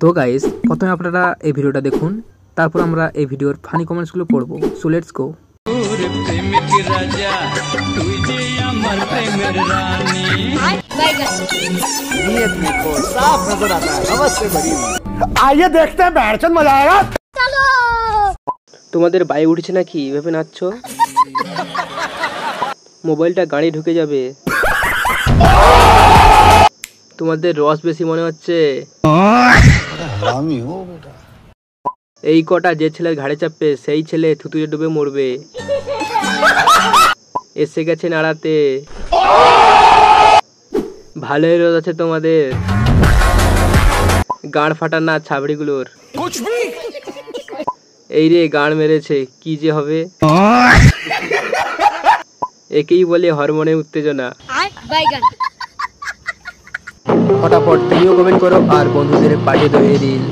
তো গাইস, প্রথমে আপনারা এই ভিডিওটা দেখুন, তারপর আমরা এই ভিডিওর ফানি কমেন্টসগুলো পড়ব। So let's go. आइए देखते हैं बैठचंद मजा आएगा। তোমাদের বাইক উঠছে নাকি ভেবে নাচছো? মোবাইলটা গাড়ি ঢুকে যাবে। তোমাদের রস বেশি মনে হচ্ছে। এই কটা যে ছেলের ঘাড়ে চাপবে সেই ছেলে থুতুয়ে ডুবে মরবে। এসে গেছে নাড়াতে। ভালোই রোদ আছে তোমাদের। গাড় ফাটান না ছাবড়িগুলোর। এই রে গাড় মেরেছে, কি যে হবে। একেই বলে হরমোনের উত্তেজনা। ফটাফট তুমিও কমেন্ট করো আর বন্ধুদের পাঠিয়ে দাও এই রিল।